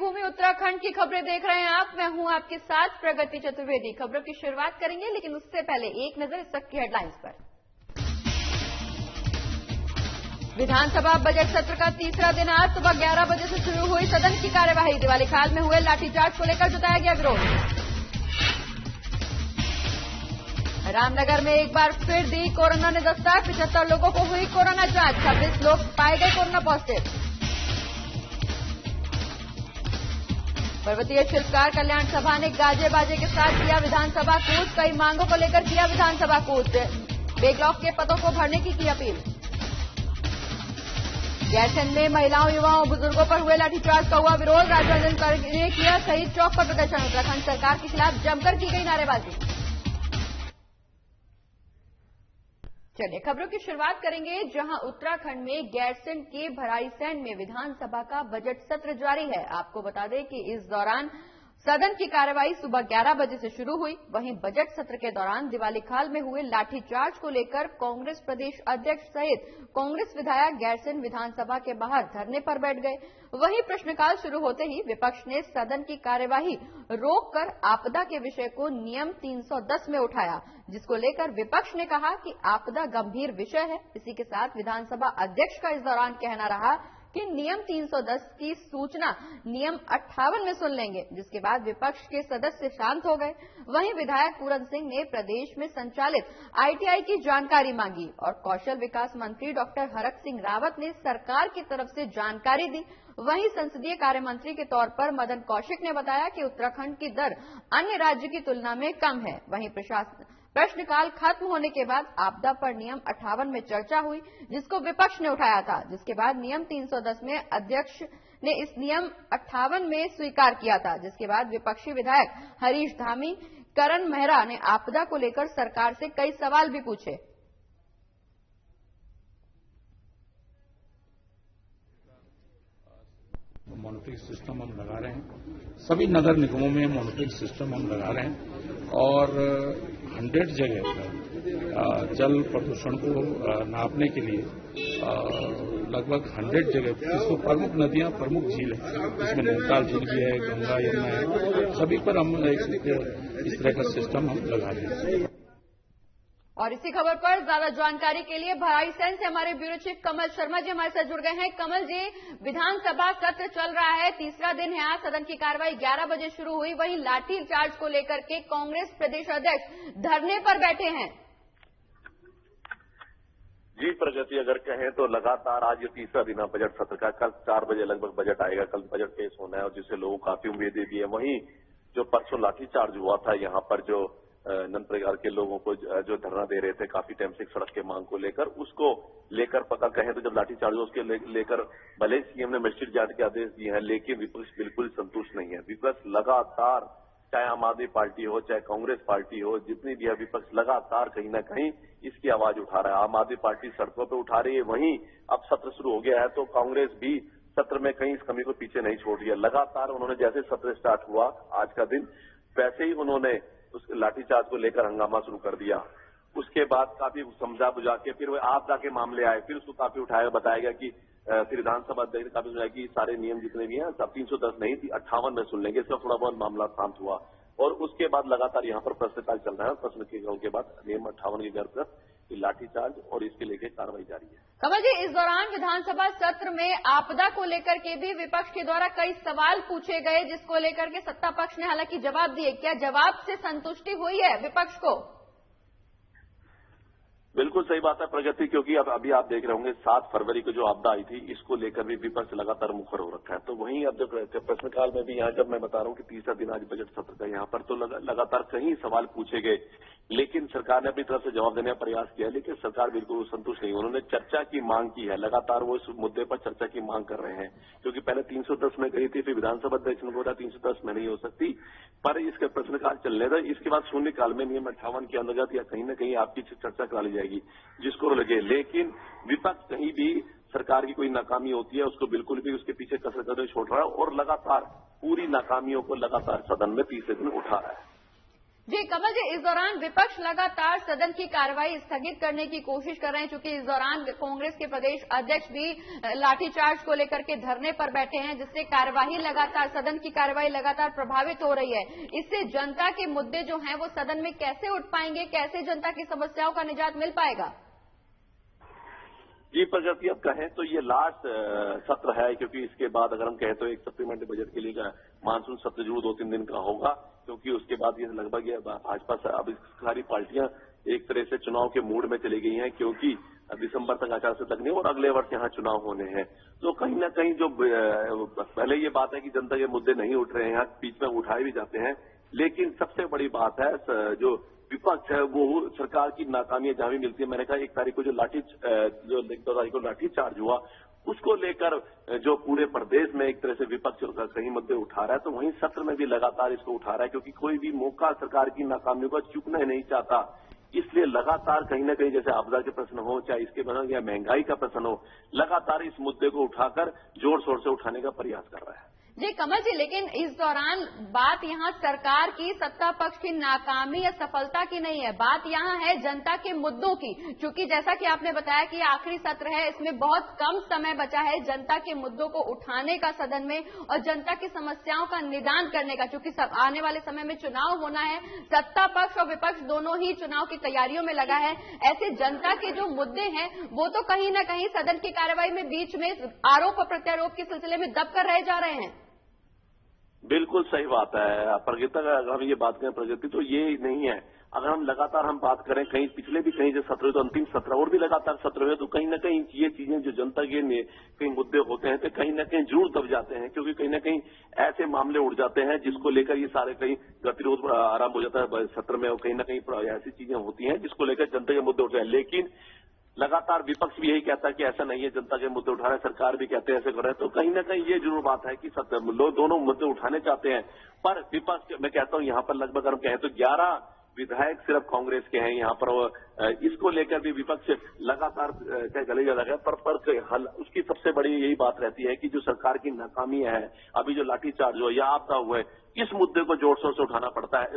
देवभूमि उत्तराखंड की खबरें देख रहे हैं आप। मैं हूं आपके साथ प्रगति चतुर्वेदी। खबरों की शुरुआत करेंगे, लेकिन उससे पहले एक नजर इस वक्त की हेडलाइंस पर। विधानसभा बजट सत्र का तीसरा दिन आज सुबह 11 बजे से शुरू हुई सदन की कार्यवाही। दिवाली खाल में हुए लाठीचार्ज को लेकर जताया गया विरोध। रामनगर में एक बार फिर दी कोरोना ने दस्तक। 75 लोगों को हुई कोरोना जांच। 26 लोग पाए गए कोरोना पॉजिटिव। पर्वतीय शिल्पकार कल्याण सभा ने गाजे बाजे के साथ किया विधानसभा कूच। कई मांगों को लेकर किया विधानसभा कूच। बैकलॉग के पदों को भरने की अपील। गैरसैंण में महिलाओं, युवाओं, बुजुर्गों पर हुए लाठीचार्ज का हुआ विरोध। राज्यवर्धन ने किया शहीद चौक पर प्रदर्शन। उत्तराखंड सरकार के खिलाफ जमकर की गई नारेबाजी। चलिए खबरों की शुरुआत करेंगे, जहां उत्तराखंड में गैरसैंण के भराड़ीसैंण में विधानसभा का बजट सत्र जारी है। आपको बता दें कि इस दौरान सदन की कार्यवाही सुबह 11 बजे से शुरू हुई। वहीं बजट सत्र के दौरान दिवाली खाल में हुए लाठीचार्ज को लेकर कांग्रेस प्रदेश अध्यक्ष सहित कांग्रेस विधायक गैरसैंण विधानसभा के बाहर धरने पर बैठ गए। वहीं प्रश्नकाल शुरू होते ही विपक्ष ने सदन की कार्यवाही रोककर आपदा के विषय को नियम 310 में उठाया, जिसको लेकर विपक्ष ने कहा कि आपदा गंभीर विषय है। इसी के साथ विधानसभा अध्यक्ष का इस दौरान कहना रहा कि नियम 310 की सूचना नियम 58 में सुन लेंगे, जिसके बाद विपक्ष के सदस्य शांत हो गए। वहीं विधायक पूरन सिंह ने प्रदेश में संचालित आईटीआई की जानकारी मांगी और कौशल विकास मंत्री डॉक्टर हरक सिंह रावत ने सरकार की तरफ से जानकारी दी। वहीं संसदीय कार्य मंत्री के तौर पर मदन कौशिक ने बताया कि उत्तराखंड की दर अन्य राज्य की तुलना में कम है। वहीं प्रश्नकाल खत्म होने के बाद आपदा पर नियम 58 में चर्चा हुई, जिसको विपक्ष ने उठाया था, जिसके बाद नियम 310 में अध्यक्ष ने इस नियम 58 में स्वीकार किया था, जिसके बाद विपक्षी विधायक हरीश धामी, करण मेहरा ने आपदा को लेकर सरकार से कई सवाल भी पूछे। मॉनिटरिंग सिस्टम हम लगा रहे हैं, सभी नगर निगमों में मॉनिटरिंग सिस्टम हम लगा रहे हैं और 100 जगह पर जल प्रदूषण को नापने के लिए लगभग 100 जगह, इसको प्रमुख नदियां, प्रमुख झील है, इसमें नैनीताल झील भी है, गंगा, यमुना है, सभी पर हम इस तरह का सिस्टम हम लगा रहे हैं। और इसी खबर पर ज्यादा जानकारी के लिए भराड़ीसैंण से हमारे ब्यूरो चीफ कमल शर्मा जी हमारे साथ जुड़ गए हैं। कमल जी, विधानसभा सत्र चल रहा है, तीसरा दिन है आज। सदन की कार्रवाई 11 बजे शुरू हुई। वहीं लाठी चार्ज को लेकर के कांग्रेस प्रदेश अध्यक्ष धरने पर बैठे हैं। जी प्रगति, अगर कहें तो लगातार आज ये तीसरा दिन है बजट सत्र का। कल 4 बजे लगभग बजट आएगा, कल बजट पेश होना है और जिससे लोगों को काफी उम्मीदें भी है। वहीं जो परसों लाठीचार्ज हुआ था, यहाँ पर जो नन प्रकार के लोगों को जो धरना दे रहे थे काफी टाइम से सड़क के मांग को लेकर, उसको लेकर पता कहें तो जब लाठीचार्ज हुआ उसके लेकर भले सीएम ने मजिस्ट्रेट जांच के आदेश दिए हैं, लेकिन विपक्ष बिल्कुल संतुष्ट नहीं है। विपक्ष लगातार, चाहे आम आदमी पार्टी हो, चाहे कांग्रेस पार्टी हो, जितनी भी है, विपक्ष लगातार कहीं न कहीं इसकी आवाज उठा रहा है। आम आदमी पार्टी सड़कों पर उठा रही है, वहीं अब सत्र शुरू हो गया है तो कांग्रेस भी सत्र में कहीं इस कमी को पीछे नहीं छोड़ रही है। लगातार उन्होंने जैसे सत्र स्टार्ट हुआ आज का दिन, वैसे ही उन्होंने उस लाठीचार्ज को लेकर हंगामा शुरू कर दिया। उसके बाद काफी समझा बुझा के फिर वो आपदा के मामले आए, फिर उसको काफी उठाया, बताया गया कि फिर विधानसभा अध्यक्ष ने काफी सुझाया कि सारे नियम जितने भी हैं सब 310 नहीं थी 58 में सुन लेंगे। इसका थोड़ा बहुत मामला शांत हुआ और उसके बाद लगातार यहाँ पर प्रश्नकाल चल रहा है। प्रश्न के बाद नियम 58 की गर्भ पर लाठीचार्ज और इसके लेकर कार्रवाई जारी है। कमल जी, इस दौरान विधानसभा सत्र में आपदा को लेकर के भी विपक्ष के द्वारा कई सवाल पूछे गए, जिसको लेकर के सत्ता पक्ष ने हालांकि जवाब दिए। क्या जवाब से संतुष्टि हुई है विपक्ष को? बिल्कुल सही बात है प्रगति, क्योंकि अब अभी आप देख रहे होंगे 7 फरवरी को जो आपदा आई थी, इसको लेकर भी विपक्ष लगातार मुखर हो रखा है। तो वहीं अब जब प्रश्नकाल में भी यहाँ जब मैं बता रहा हूँ कि तीसरा दिन आज बजट सत्र का, यहाँ पर तो लगातार कई सवाल पूछे गए, लेकिन सरकार ने अपनी तरफ से जवाब देने का प्रयास किया, लेकिन सरकार बिल्कुल संतुष्ट नहीं। उन्होंने चर्चा की मांग की है, लगातार वो इस मुद्दे पर चर्चा की मांग कर रहे हैं, क्योंकि पहले 310 में गई थी, फिर विधानसभा अध्यक्ष ने बोला 310 में नहीं हो सकती, पर इसके प्रश्नकाल चलने था। इसके बाद शून्यकाल में नियम 58 के अंतर्गत या कहीं न कहीं आपकी चर्चा करा ली जाएगी जिसको लगे। लेकिन विपक्ष कहीं भी सरकार की कोई नाकामी होती है उसको बिल्कुल भी उसके पीछे कसर करने छोड़ रहा है और लगातार पूरी नाकामियों को लगातार सदन में तीसरे दिन उठा रहा है। जी कमल जी, इस दौरान विपक्ष लगातार सदन की कार्रवाई स्थगित करने की कोशिश कर रहे हैं, क्योंकि इस दौरान कांग्रेस के प्रदेश अध्यक्ष भी लाठीचार्ज को लेकर के धरने पर बैठे हैं, जिससे सदन की कार्रवाई लगातार प्रभावित हो रही है। इससे जनता के मुद्दे जो हैं वो सदन में कैसे उठ पाएंगे, कैसे जनता की समस्याओं का निजात मिल पाएगा? जी प्रगति, अब कहें तो ये लास्ट सत्र है, क्योंकि इसके बाद अगर हम कहें तो एक सप्लीमेंट्री बजट के लिए मानसून सत्र जरूर 2-3 दिन का होगा, क्योंकि उसके बाद ये लगभग भाजपा अब सारी पार्टियां एक तरह से चुनाव के मूड में चली गई हैं, क्योंकि दिसंबर तक आचार संहिता लगनी और अगले वर्ष यहाँ चुनाव होने हैं। तो कहीं ना कहीं जो पहले ये बात है कि जनता के मुद्दे नहीं उठ रहे हैं, यहाँ बीच में उठाए भी जाते हैं, लेकिन सबसे बड़ी बात है जो विपक्ष है वो सरकार की नाकामियां जहां भी मिलती है। मैंने कहा 1 तारीख को जो 2 तारीख को लाठीचार्ज हुआ, उसको लेकर जो पूरे प्रदेश में एक तरह से विपक्ष कहीं मुद्दे उठा रहा है, तो वहीं सत्र में भी लगातार इसको उठा रहा है, क्योंकि कोई भी मौका सरकार की नाकामियों का चूकना ही नहीं चाहता। इसलिए लगातार कहीं न कहीं जैसे आपदा के प्रश्न हो, चाहे इसके बना या महंगाई का प्रश्न हो, लगातार इस मुद्दे को उठाकर जोर शोर से उठाने का प्रयास कर रहा है। जी कमल जी, लेकिन इस दौरान बात यहाँ सरकार की, सत्ता पक्ष की नाकामी या सफलता की नहीं है, बात यहाँ है जनता के मुद्दों की। क्योंकि जैसा कि आपने बताया कि आखिरी सत्र है, इसमें बहुत कम समय बचा है जनता के मुद्दों को उठाने का सदन में और जनता की समस्याओं का निदान करने का। क्योंकि आने वाले समय में चुनाव होना है, सत्ता पक्ष और विपक्ष दोनों ही चुनाव की तैयारियों में लगा है। ऐसे जनता के जो मुद्दे हैं वो तो कहीं न कहीं सदन की कार्रवाई में बीच में आरोप और प्रत्यारोप के सिलसिले में दबकर रह जा रहे हैं। बिल्कुल सही बात है प्रगति, अगर हम ये बात करें प्रगति तो ये नहीं है। अगर हम लगातार बात करें, कहीं पिछले भी कहीं जो सत्र हुए तो अंतिम सत्र और भी लगातार सत्र हुए, तो कहीं न कहीं ये चीजें जो जनता के कहीं मुद्दे होते हैं तो कहीं न कहीं जरूर दब जाते हैं, क्योंकि कहीं न कहीं ऐसे मामले उठ जाते हैं जिसको लेकर ये सारे कहीं गतिरोध आरंभ हो जाता है सत्र में, और कहीं न कहीं ऐसी चीजें होती हैं जिसको लेकर जनता के मुद्दे उठते हैं। लेकिन लगातार विपक्ष भी यही कहता है कि ऐसा नहीं है, जनता के मुद्दे उठा रहे हैं, सरकार भी कहते हैं ऐसे कर रहे हैं। तो कहीं ना कहीं ये जरूर बात है कि लोग दोनों मुद्दे उठाने चाहते हैं, पर विपक्ष, मैं कहता हूं यहाँ पर लगभग हम कहें तो 11 विधायक सिर्फ कांग्रेस के हैं यहाँ पर। इसको लेकर भी विपक्ष लगातार गले लगा है, पर हल उसकी सबसे बड़ी यही बात रहती है कि जो सरकार की नाकामी है, अभी जो लाठीचार्ज हुआ या आपदा हुआ है, इस मुद्दे को जोर शोर से उठाना पड़ता है,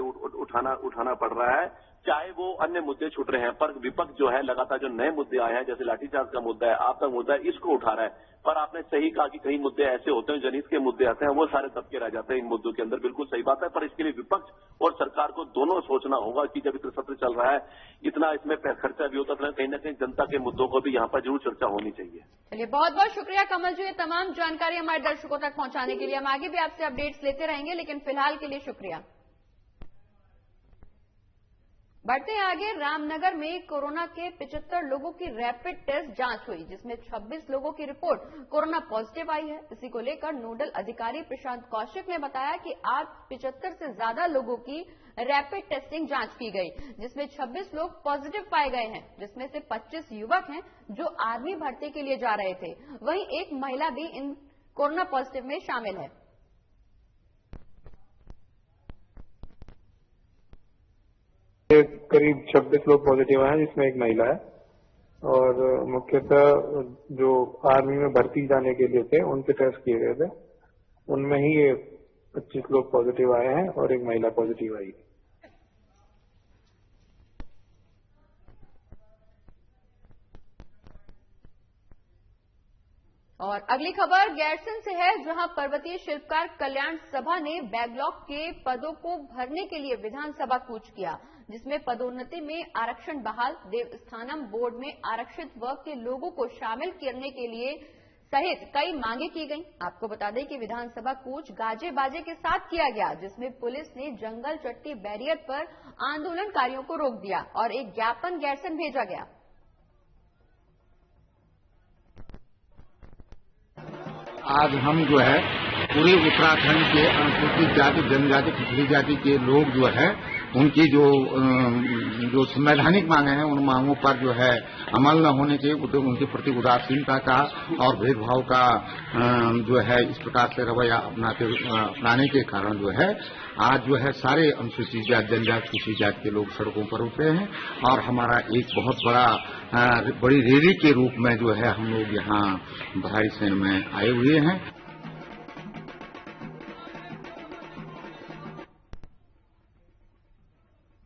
उठाना पड़ रहा है, चाहे वो अन्य मुद्दे छूट रहे हैं। पर विपक्ष जो है लगातार जो नए मुद्दे आए हैं, जैसे लाठीचार्ज का मुद्दा है, आपदा मुद्दा है, इसको उठा रहा है। पर आपने सही कहा कि कई मुद्दे ऐसे होते हैं, जनहित के मुद्दे आते हैं, वो सारे दबके रह जाते हैं इन मुद्दों के अंदर। बिल्कुल सही बात है, पर इसके लिए विपक्ष और सरकार को दोनों सोचना होगा कि जब इतना सत्र चल रहा है, इतना इसमें खर्चा भी होता है, कहीं न कहीं जनता के मुद्दों को भी यहाँ पर जरूर चर्चा होनी चाहिए। चलिए, बहुत बहुत शुक्रिया कमल जी, ये तमाम जानकारी हमारे दर्शकों तक पहुंचाने के लिए। हम आगे भी आपसे अपडेट्स लेते रहेंगे, लेकिन फिलहाल के लिए शुक्रिया। बढ़ते हैं आगे। रामनगर में कोरोना के 75 लोगों की रैपिड टेस्ट जांच हुई, जिसमें 26 लोगों की रिपोर्ट कोरोना पॉजिटिव आई है। इसी को लेकर नोडल अधिकारी प्रशांत कौशिक ने बताया कि आज 75 से ज्यादा लोगों की रैपिड टेस्टिंग जांच की गई, जिसमें 26 लोग पॉजिटिव पाए गए हैं, जिसमें से 25 युवक हैं जो आर्मी भर्ती के लिए जा रहे थे। वहीं एक महिला भी इन कोरोना पॉजिटिव में शामिल है। करीब 26 लोग पॉजिटिव हैं, जिसमें एक महिला है, और मुख्यतः जो आर्मी में भर्ती जाने के लिए थे उनके टेस्ट किए गए थे, उनमें ही ये 25 लोग पॉजिटिव आए हैं और एक महिला पॉजिटिव आई है। और अगली खबर गैरसैंण से है, जहां पर्वतीय शिल्पकार कल्याण सभा ने बैकलॉग के पदों को भरने के लिए विधानसभा कूच किया, जिसमें पदोन्नति में आरक्षण बहाल, देवस्थानम बोर्ड में आरक्षित वर्ग के लोगों को शामिल करने के लिए सहित कई मांगे की गई। आपको बता दें कि विधानसभा कूच गाजे बाजे के साथ किया गया, जिसमें पुलिस ने जंगल चट्टी बैरियर पर आंदोलनकारियों को रोक दिया और एक ज्ञापन गैरसैंण भेजा गया। आज हम जो है पूरे उत्तराखंड के अनुसूचित जाति, जनजाति, पिछड़ी जाति के लोग जो है उनकी जो संवैधानिक मांगे हैं, उन मांगों पर जो है अमल न होने के, उनके प्रति उदासीनता का और भेदभाव का जो है इस प्रकार से रवैया अपनाने के कारण जो है आज जो है सारे अनुसूचित जाति, जनजाति, पिछड़ी जाति के लोग सड़कों पर उतरे हैं और हमारा एक बहुत बड़ी रैली के रूप में जो है हम लोग यहाँ भराड़ीसैंण में आए हुए हैं।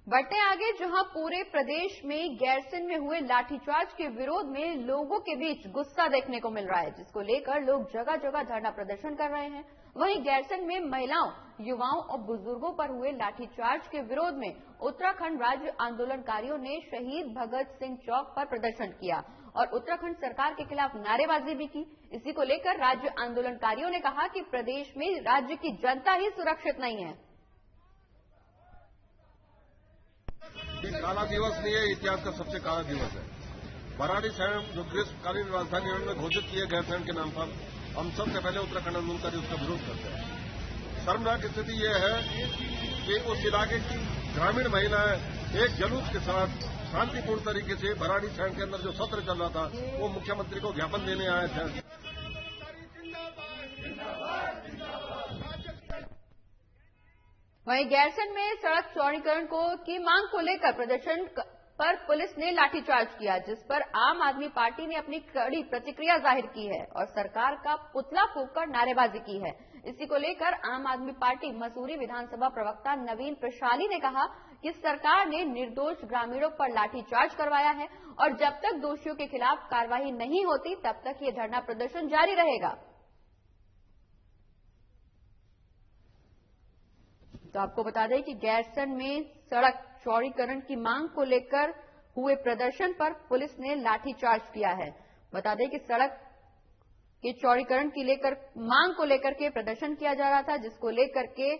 बढ़ते आगे, जहां पूरे प्रदेश में गैरसैंण में हुए लाठीचार्ज के विरोध में लोगों के बीच गुस्सा देखने को मिल रहा है, जिसको लेकर लोग जगह जगह धरना प्रदर्शन कर रहे हैं। वहीं गैरसैंण में महिलाओं, युवाओं और बुजुर्गों पर हुए लाठीचार्ज के विरोध में उत्तराखंड राज्य आंदोलनकारियों ने शहीद भगत सिंह चौक पर प्रदर्शन किया और उत्तराखंड सरकार के खिलाफ नारेबाजी भी की। इसी को लेकर राज्य आंदोलनकारियों ने कहा कि प्रदेश में राज्य की जनता ही सुरक्षित नहीं है। ये काला दिवस नहीं है, इतिहास का सबसे काला दिवस है। भराड़ीसैंण जो ग्रीष्मकालीन राजधानी उन्होंने घोषित किए गैरसैंण के नाम पर, हम सबसे पहले उत्तराखंड आंदोलनकारी उसका विरोध करते हैं। शर्मनाक स्थिति यह है कि उस इलाके की ग्रामीण महिलाएं एक जुलूस के साथ शांतिपूर्ण तरीके से भराड़ीसैंण के अंदर जो सत्र चल रहा था वो मुख्यमंत्री को ज्ञापन देने आए थे। वहीं गैरसैंण में सड़क चौड़ीकरण की मांग को लेकर प्रदर्शन पर पुलिस ने लाठीचार्ज किया, जिस पर आम आदमी पार्टी ने अपनी कड़ी प्रतिक्रिया जाहिर की है और सरकार का पुतला फूंककर नारेबाजी की है। इसी को लेकर आम आदमी पार्टी मसूरी विधानसभा प्रवक्ता नवीन प्रशाली ने कहा कि सरकार ने निर्दोष ग्रामीणों पर लाठीचार्ज करवाया है और जब तक दोषियों के खिलाफ कार्रवाई नहीं होती तब तक ये धरना प्रदर्शन जारी रहेगा। तो आपको बता दें कि गैरसैंण में सड़क चौड़ीकरण की मांग को लेकर हुए प्रदर्शन पर पुलिस ने लाठीचार्ज किया है। बता दें कि सड़क के चौड़ीकरण की मांग को लेकर के प्रदर्शन किया जा रहा था, जिसको लेकर के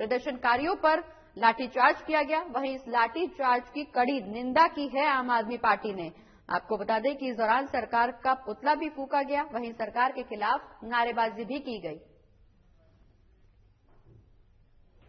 प्रदर्शनकारियों पर लाठीचार्ज किया गया। वहीं इस लाठीचार्ज की कड़ी निंदा की है आम आदमी पार्टी ने। आपको बता दें कि इस दौरान सरकार का पुतला भी फूंका गया, वहीं सरकार के खिलाफ नारेबाजी भी की गई।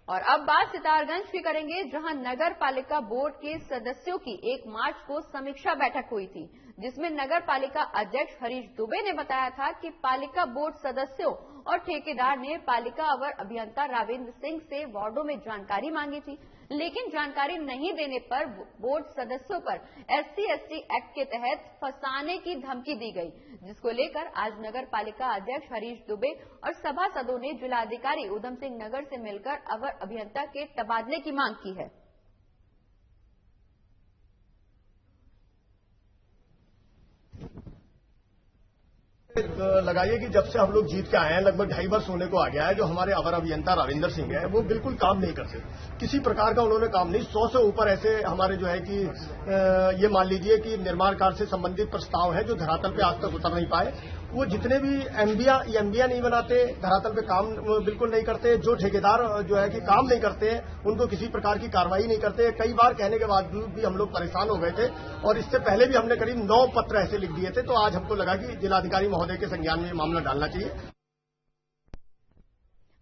और अब बात सितारगंज की करेंगे, जहां नगर पालिका बोर्ड के सदस्यों की 1 मार्च को समीक्षा बैठक हुई थी, जिसमें नगर पालिका अध्यक्ष हरीश दुबे ने बताया था कि पालिका बोर्ड सदस्यों और ठेकेदार ने पालिका अवर अभियंता राविंद्र सिंह से वार्डों में जानकारी मांगी थी, लेकिन जानकारी नहीं देने पर बोर्ड सदस्यों पर SC/ST एक्ट के तहत फंसाने की धमकी दी गई, जिसको लेकर आज नगर पालिका अध्यक्ष हरीश दुबे और सभासदों ने जिलाधिकारी उधम सिंह नगर से मिलकर अवर अभियंता के तबादले की मांग की है। लगाइए कि जब से हम लोग जीत के आए हैं, लगभग 2.5 वर्ष होने को आ गया है, जो हमारे अवर अभियंता राविंद्र सिंह है वो बिल्कुल काम नहीं करते, किसी प्रकार का उन्होंने काम नहीं। 100 से ऊपर ऐसे हमारे जो है कि ये मान लीजिए कि निर्माण कार्य से संबंधित प्रस्ताव है जो धरातल पे आज तक उतर नहीं पाए। वो जितने भी एमबीआ नहीं बनाते, धरातल पे काम बिल्कुल नहीं करते। जो ठेकेदार जो है कि काम नहीं करते उनको किसी प्रकार की कार्रवाई नहीं करते। कई बार कहने के बावजूद भी हम लोग परेशान हो गए थे और इससे पहले भी हमने करीब 9 पत्र ऐसे लिख दिए थे। तो आज हमको लगा कि जिलाधिकारी महोदय के संज्ञान में मामला डालना चाहिए।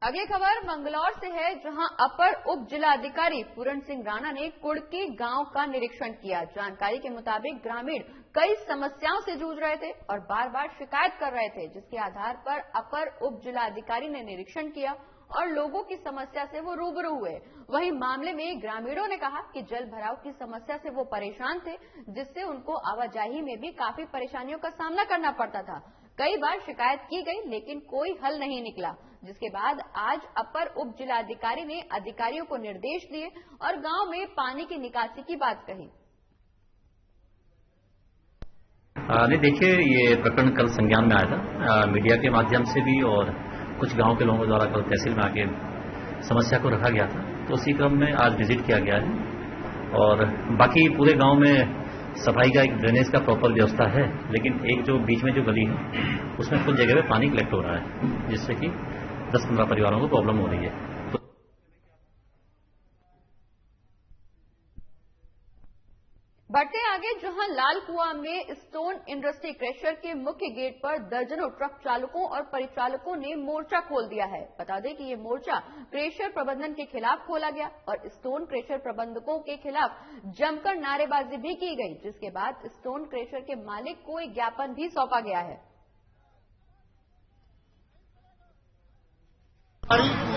अगली खबर मंगलौर से है, जहां अपर उप जिलाधिकारी पूरण सिंह राणा ने कुड़की गांव का निरीक्षण किया। जानकारी के मुताबिक ग्रामीण कई समस्याओं से जूझ रहे थे और बार बार शिकायत कर रहे थे, जिसके आधार पर अपर उप जिलाधिकारी ने निरीक्षण किया और लोगों की समस्या से वो रूबरू हुए। वहीं मामले में ग्रामीणों ने कहा कि जल भराव की समस्या से वो परेशान थे, जिससे उनको आवाजाही में भी काफी परेशानियों का सामना करना पड़ता था। कई बार शिकायत की गई लेकिन कोई हल नहीं निकला, जिसके बाद आज अपर उप जिलाधिकारी ने अधिकारियों को निर्देश दिए और गांव में पानी की निकासी की बात कही। नहीं, देखिए, ये प्रकरण कल संज्ञान में आया था मीडिया के माध्यम से भी और कुछ गांव के लोगों द्वारा कल तहसील में आके समस्या को रखा गया था। तो उसी क्रम में आज विजिट किया गया है और बाकी पूरे गांव में सफाई का एक ड्रेनेज का प्रॉपर व्यवस्था है, लेकिन एक जो बीच में जो गली है उसमें कुछ जगह पे पानी कलेक्ट हो रहा है, जिससे कि 10-15 परिवारों को प्रॉब्लम हो रही है। बढ़ते आगे, जहां लाल कुआं में स्टोन इंडस्ट्री क्रेशर के मुख्य गेट पर दर्जनों ट्रक चालकों और परिचालकों ने मोर्चा खोल दिया है। बता दें कि ये मोर्चा क्रेशर प्रबंधन के खिलाफ खोला गया और स्टोन क्रेशर प्रबंधकों के खिलाफ जमकर नारेबाजी भी की गई, जिसके बाद स्टोन क्रेशर के मालिक को एक ज्ञापन भी सौंपा गया है।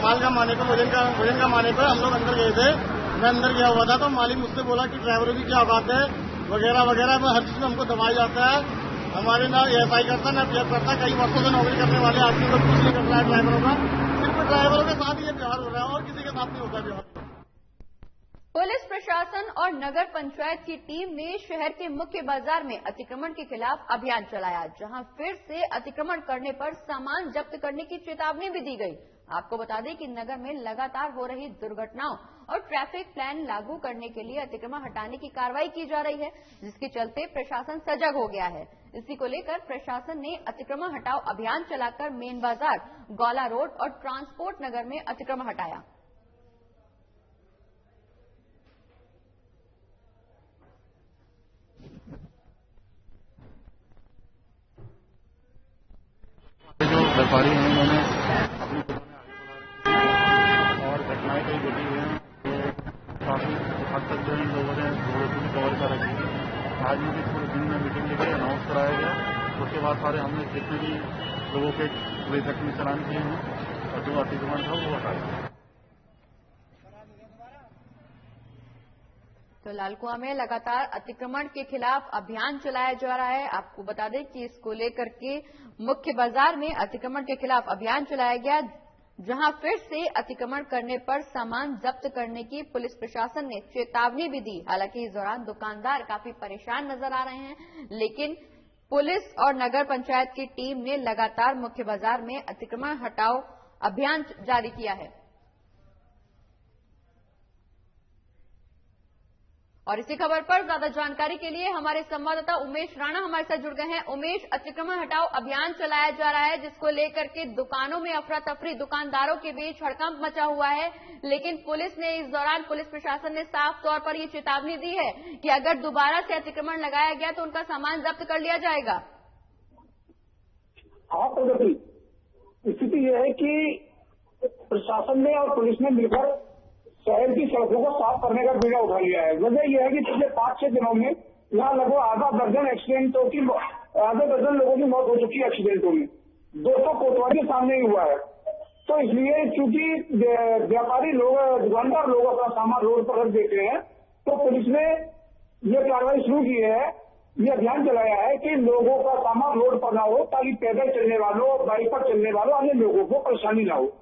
माल का माने को वजन का माने पर हम लोग अंदर गए थे। मैं अंदर गया हुआ था तो मालिक मुझसे बोला कि ड्राइवरों की क्या बात है वगैरह वगैरह में हर चीज में हमको दबाया जाता है। हमारे ना एएसआई करता ना पीएफ करता, कई वर्षों से नौकरी करने वाले आदमी को कुछ नहीं कर रहा है ड्राइवरों का। सिर्फ ड्राइवरों के साथ ये व्यवहार हो रहा है और किसी के साथ नहीं होता व्यवहार। पुलिस प्रशासन प्रशासन और नगर पंचायत की टीम ने शहर के मुख्य बाजार में अतिक्रमण के खिलाफ अभियान चलाया, जहां फिर से अतिक्रमण करने पर सामान जब्त करने की चेतावनी भी दी गई। आपको बता दें कि नगर में लगातार हो रही दुर्घटनाओं और ट्रैफिक प्लान लागू करने के लिए अतिक्रमण हटाने की कार्रवाई की जा रही है, जिसके चलते प्रशासन सजग हो गया है। इसी को लेकर प्रशासन ने अतिक्रमण हटाओ अभियान चलाकर मेन बाजार, गौला रोड और ट्रांसपोर्ट नगर में अतिक्रमण हटाया। जो व्यापारी हैं उन्होंने अपनी और घटनाएं कई घटी हुई हैं, तो काफी हद तक जो इन लोगों ने रोड भी कवर कर रखी है। आज मुझे पूरे दिन में मीटिंग लेके अनाउंस कराया गया, उसके बाद सारे हमने जितने भी लोगों के प्रोजेक्ट में चलान किए हैं और जो अतिक्रमण था वो हटाया। तो लालकुआं में लगातार अतिक्रमण के खिलाफ अभियान चलाया जा रहा है। आपको बता दें कि इसको लेकर के मुख्य बाजार में अतिक्रमण के खिलाफ अभियान चलाया गया, जहां फिर से अतिक्रमण करने पर सामान जब्त करने की पुलिस प्रशासन ने चेतावनी भी दी। हालांकि इस दौरान दुकानदार काफी परेशान नजर आ रहे हैं, लेकिन पुलिस और नगर पंचायत की टीम ने लगातार मुख्य बाजार में अतिक्रमण हटाओ अभियान जारी किया है। और इसी खबर पर ज्यादा जानकारी के लिए हमारे संवाददाता उमेश राणा हमारे साथ जुड़ गए हैं। उमेश, अतिक्रमण हटाओ अभियान चलाया जा रहा है, जिसको लेकर के दुकानों में अफरा तफरी, दुकानदारों के बीच हड़कंप मचा हुआ है, लेकिन पुलिस ने इस दौरान, पुलिस प्रशासन ने साफ तौर पर ये चेतावनी दी है कि अगर दोबारा से अतिक्रमण लगाया गया तो उनका सामान जब्त कर लिया जाएगा। हाँ प्रगति, स्थिति यह है कि प्रशासन ने और पुलिस ने मिलकर शहर की सड़कों को साफ करने का बीड़ा उठा लिया है। वजह यह है कि पिछले 5-6 दिनों में यहाँ लगभग आधा दर्जन लोगों की मौत हो चुकी है एक्सीडेंटों में। 200 कोतवाली सामने ही हुआ है। तो इसलिए चूंकि व्यापारी लोग, दुकानदार लोग अपना सामान रोड पर रख देते हैं, तो पुलिस ने ये कार्रवाई शुरू की है, ये अभियान चलाया है कि लोगों का सामान रोड पर ना हो, ताकि पैदल चलने वालों, बाइक पर चलने वालों, अन्य लोगों को परेशानी ना हो।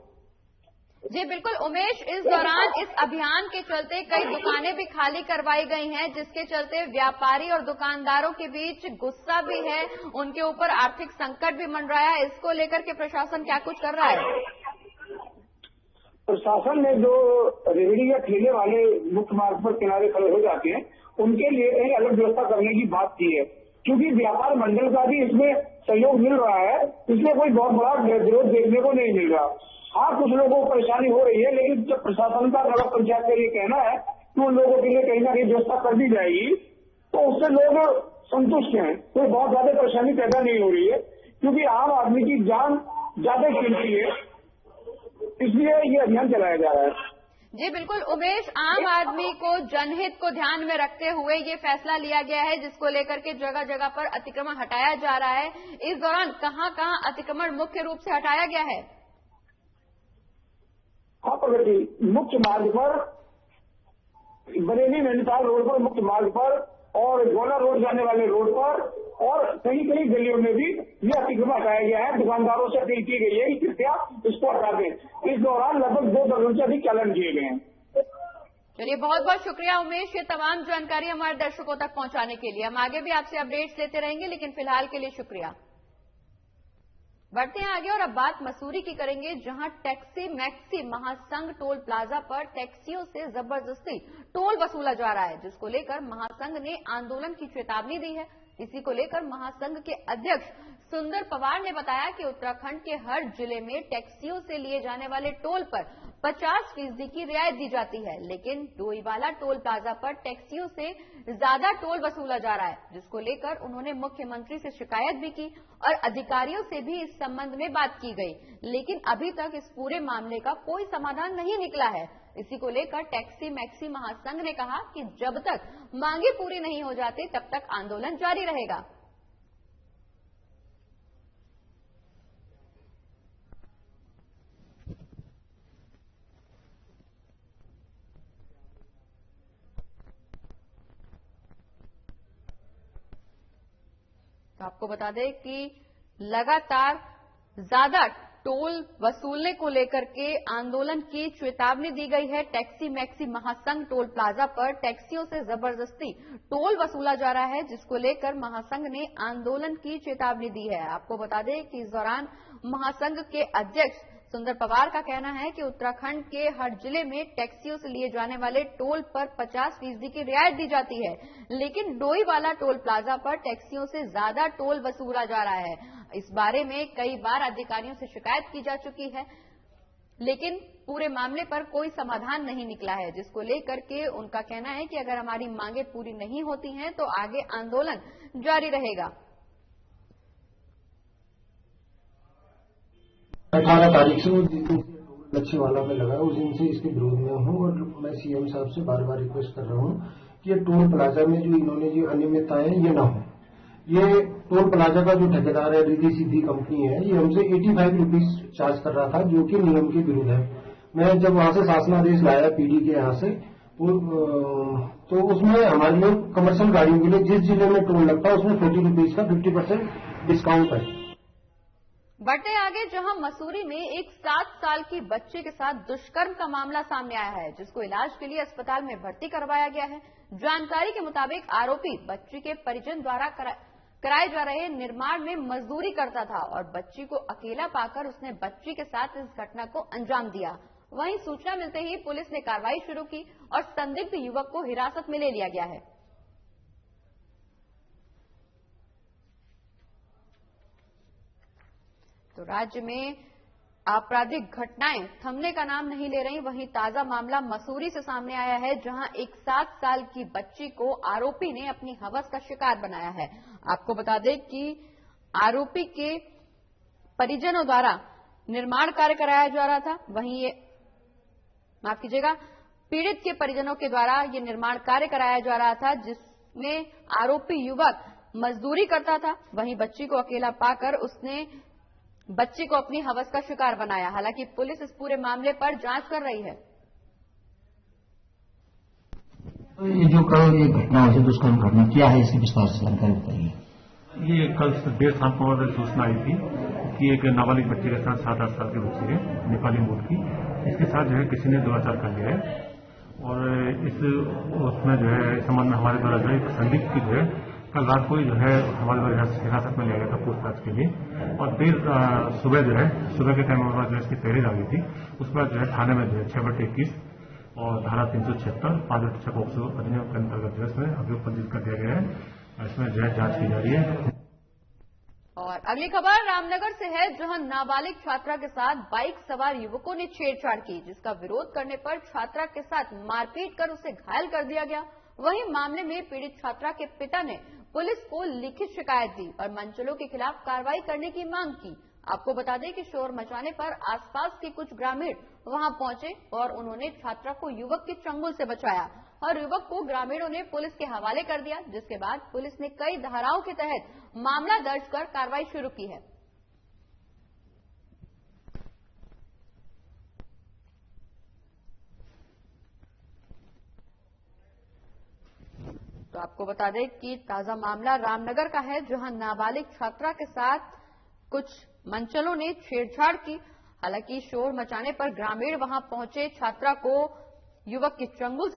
जी बिल्कुल उमेश, इस दौरान इस अभियान के चलते कई दुकानें भी खाली करवाई गई हैं, जिसके चलते व्यापारी और दुकानदारों के बीच गुस्सा भी है, उनके ऊपर आर्थिक संकट भी मंडरा है। इसको लेकर के प्रशासन क्या कुछ कर रहा है? प्रशासन ने जो रेहड़ी या ठेले वाले मुख्य मार्ग पर किनारे खड़े हो जाते हैं, उनके लिए कहीं अलग व्यवस्था करने की बात की है, क्योंकि व्यापार मंडल का भी इसमें सहयोग मिल रहा है, इसलिए कोई बहुत बड़ा विरोध देखने को नहीं मिल रहा। हाँ, कुछ लोगों को परेशानी हो रही है, लेकिन जब प्रशासन का, नगर पंचायत का ये कहना है कि उन लोगों के लिए कहीं ना कहीं व्यवस्था कर दी जाएगी, तो उससे लोग संतुष्ट हैं। कोई बहुत ज्यादा परेशानी पैदा नहीं हो रही है, क्योंकि आम आदमी की जान ज्यादा कीमती है, इसलिए ये अभियान चलाया जा रहा है। जी बिल्कुल उमेश, आम आदमी को, जनहित को ध्यान में रखते हुए ये फैसला लिया गया है, जिसको लेकर के जगह जगह पर अतिक्रमण हटाया जा रहा है। इस दौरान कहां कहां अतिक्रमण मुख्य रूप से हटाया गया है? हाँ प्रगति, मुख्य मार्ग पर, बरेली नैनीताल रोड पर मुख्य मार्ग पर, और गोला रोड जाने वाले रोड पर, और कहीं कहीं गलियों में भी ये अतिक्रमण हटाया गया है। दुकानदारों से अपील की गई है कि कृपया इसको हटा दें। इस दौरान लगभग 2 दर्जन से अधिक चालान किए गए हैं। चलिए, बहुत बहुत शुक्रिया उमेश, ये तमाम जानकारी हमारे दर्शकों तक पहुंचाने के लिए। हम आगे भी आपसे अपडेट्स लेते रहेंगे, लेकिन फिलहाल के लिए शुक्रिया। बढ़ते हैं आगे और अब बात मसूरी की करेंगे, जहां टैक्सी मैक्सी महासंघ टोल प्लाजा पर टैक्सियों से जबरदस्ती टोल वसूला जा रहा है, जिसको लेकर महासंघ ने आंदोलन की चेतावनी दी है। इसी को लेकर महासंघ के अध्यक्ष सुंदर पवार ने बताया कि उत्तराखंड के हर जिले में टैक्सियों से लिए जाने वाले टोल पर 50% की रियायत दी जाती है, लेकिन डोईवाला टोल प्लाजा पर टैक्सियों से ज्यादा टोल वसूला जा रहा है, जिसको लेकर उन्होंने मुख्यमंत्री से शिकायत भी की और अधिकारियों से भी इस संबंध में बात की गई, लेकिन अभी तक इस पूरे मामले का कोई समाधान नहीं निकला है। इसी को लेकर टैक्सी मैक्सी महासंघ ने कहा कि जब तक मांगे पूरी नहीं हो जाती तब तक आंदोलन जारी रहेगा। तो आपको बता दें कि लगातार ज्यादा टोल वसूलने को लेकर के आंदोलन की चेतावनी दी गई है। टैक्सी मैक्सी महासंघ टोल प्लाजा पर टैक्सियों से जबरदस्ती टोल वसूला जा रहा है, जिसको लेकर महासंघ ने आंदोलन की चेतावनी दी है। आपको बता दें कि इस दौरान महासंघ के अध्यक्ष सुंदर पवार का कहना है कि उत्तराखंड के हर जिले में टैक्सियों से लिए जाने वाले टोल पर 50% की रियायत दी जाती है, लेकिन डोईवाला टोल प्लाजा पर टैक्सियों से ज्यादा टोल वसूला जा रहा है। इस बारे में कई बार अधिकारियों से शिकायत की जा चुकी है, लेकिन पूरे मामले पर कोई समाधान नहीं निकला है, जिसको लेकर के उनका कहना है कि अगर हमारी मांगे पूरी नहीं होती हैं तो आगे आंदोलन जारी रहेगा। 18 तारीख से लक्ष्य वाला में लगा, उस दिन से इसके विरोध में हूं और मैं सीएम साहब से बार बार रिक्वेस्ट कर रहा हूं कि ये टोल प्लाजा में जो इन्होंने जो अनियमितताएं ये ना हो। ये टोल प्लाजा का जो ठेकेदार है, रिद्धि सिद्धि कंपनी है, ये हमसे 85 रुपीज चार्ज कर रहा था, जो कि नियम के विरुद्ध है। मैं जब वहां से शासनादेश लाया पीडी के यहाँ से, तो उसमें हमारे लोग कमर्शियल गाड़ियों के लिए जिस जिले में टोल लगता है उसमें 40 रुपीज का 50% डिस्काउंट है। बढ़ते आगे, जहां मसूरी में एक 7 साल की बच्चे के साथ दुष्कर्म का मामला सामने आया है, जिसको इलाज के लिए अस्पताल में भर्ती करवाया गया है। जानकारी के मुताबिक आरोपी बच्ची के परिजन द्वारा कराए जा रहे निर्माण में मजदूरी करता था और बच्ची को अकेला पाकर उसने बच्ची के साथ इस घटना को अंजाम दिया। वहीं सूचना मिलते ही पुलिस ने कार्रवाई शुरू की और संदिग्ध युवक को हिरासत में ले लिया गया है। तो राज्य में आपराधिक घटनाएं थमने का नाम नहीं ले रही। वहीं ताजा मामला मसूरी से सामने आया है, जहां एक 7 साल की बच्ची को आरोपी ने अपनी हवस का शिकार बनाया है। आपको बता दें कि आरोपी के परिजनों द्वारा निर्माण कार्य कराया जा रहा था। वहीं ये माफ कीजिएगा, पीड़ित के परिजनों के द्वारा ये निर्माण कार्य कराया जा रहा था, जिसमें आरोपी युवक मजदूरी करता था। वहीं बच्ची को अकेला पाकर उसने बच्ची को अपनी हवस का शिकार बनाया। हालांकि पुलिस इस पूरे मामले पर जांच कर रही है। तो ये जो कल ये घटना हुई दुष्कर्म घटना क्या है, इसकी विस्तार से जानकारी बताइए। ये कल देर शाम को सूचना आई थी कि एक नाबालिग बच्चे के साथ 7-8 साल के बच्चे है, नेपाली मूल की, इसके साथ जो है किसी ने दुराचार कर लिया है और उसमें जो है इस संबंध में हमारे द्वारा जो है एक संदिग्ध की जो है कल रात को ही जो है हमारे द्वारा हिरासत में लिया गया था पूछताछ के लिए। और फिर सुबह जो है सुबह के टाइम में जो इसकी तहरीर आ गई थी, उस पर जो है थाने में जो है 6/21 और धारा 376 5/6 पॉक्सो अधिनियम के अंतर्गत जो है इसमें अभियोग पंजीकृत कर दिया गया है। इसमें जो है जांच की जा रही है। और अगली खबर रामनगर से है, जहां नाबालिग छात्रा के साथ बाइक सवार युवकों ने छेड़छाड़ की, जिसका विरोध करने पर छात्रा के साथ मारपीट कर उसे घायल कर दिया गया। वहीं मामले में पीड़ित छात्रा के पिता ने पुलिस को लिखित शिकायत दी और मंचलों के खिलाफ कार्रवाई करने की मांग की। आपको बता दें कि शोर मचाने पर आसपास के कुछ ग्रामीण वहां पहुंचे और उन्होंने छात्रा को युवक के चंगुल से बचाया और युवक को ग्रामीणों ने पुलिस के हवाले कर दिया, जिसके बाद पुलिस ने कई धाराओं के तहत मामला दर्ज कर कार्रवाई शुरू की है। तो आपको बता दें कि ताजा मामला रामनगर का है, जहां नाबालिग छात्रा के साथ कुछ मंचलों ने छेड़छाड़ की। हालांकि शोर मचाने पर ग्रामीण वहां पहुंचे, छात्रा को युवक के चंगुल से।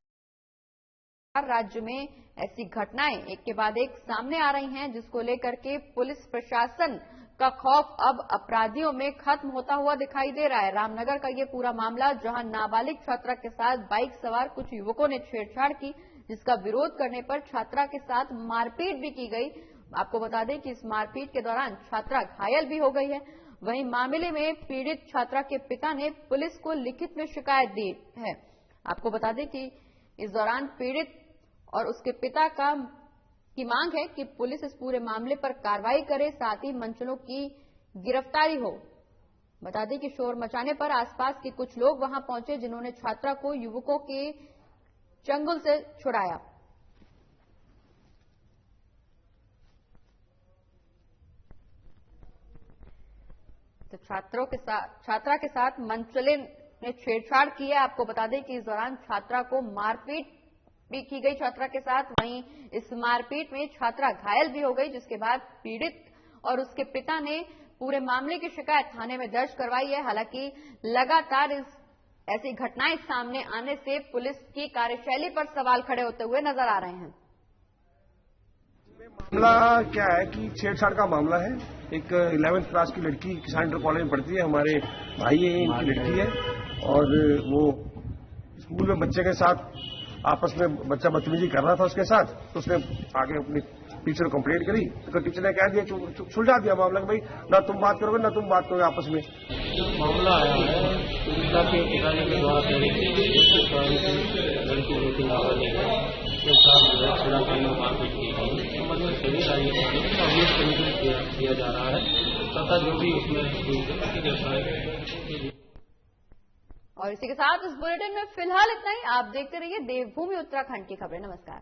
राज्य में ऐसी घटनाएं एक के बाद एक सामने आ रही हैं, जिसको लेकर के पुलिस प्रशासन का खौफ अब अपराधियों में खत्म होता हुआ दिखाई दे रहा है। रामनगर का ये पूरा मामला, जहां नाबालिग छात्रा के साथ बाइक सवार कुछ युवकों ने छेड़छाड़ की, जिसका विरोध करने पर छात्रा के साथ मारपीट भी की गई। आपको बता दें कि इस मारपीट के दौरान छात्रा घायल भी हो गई है। वहीं मामले में पीड़ित छात्रा के पिता ने पुलिस को लिखित में शिकायत दी है। आपको बता दें कि इस दौरान पीड़ित और उसके पिता की मांग है कि पुलिस इस पूरे मामले पर कार्रवाई करे, साथ ही मंचलों की गिरफ्तारी हो। बता दें कि शोर मचाने पर आसपास के कुछ लोग वहां पहुंचे, जिन्होंने छात्रा को युवकों के चंगुल से छुड़ाया। तो छात्रा के साथ मंचले ने छेड़छाड़ की है। आपको बता दें कि इस दौरान छात्रा को मारपीट भी की गई छात्रा के साथ। वहीं इस मारपीट में छात्रा घायल भी हो गई, जिसके बाद पीड़ित और उसके पिता ने पूरे मामले की शिकायत थाने में दर्ज करवाई है। हालांकि लगातार ऐसी घटनाएं सामने आने से पुलिस की कार्यशैली पर सवाल खड़े होते हुए नजर आ रहे हैं। मामला क्या है कि छेड़छाड़ का मामला है। एक 11th क्लास की लड़की किसान इंटर कॉलेज में पढ़ती है, हमारे भाई है, इनकी लड़की है, और वो स्कूल में बच्चे के साथ आपस में बच्चा बदतमीजी कर रहा था उसके साथ, तो उसने आगे अपनी टीचर को कंप्लेंट करी, तो टीचर ने कह दिया, सुलझा दिया मामला कि भाई ना तुम बात करोगे ना तुम बात करोगे आपस में। मामला आया है पीड़िता के पिताजी के द्वारा लड़की लेकिन के साथ जो है छेड़ा करने की मारपीट की गई। समझ में सही आई है, किया जा रहा है तथा जो भी उसमें। और इसी के साथ इस बुलेटिन में फिलहाल इतना ही। आप देखते रहिए देवभूमि उत्तराखंड की खबरें। नमस्कार।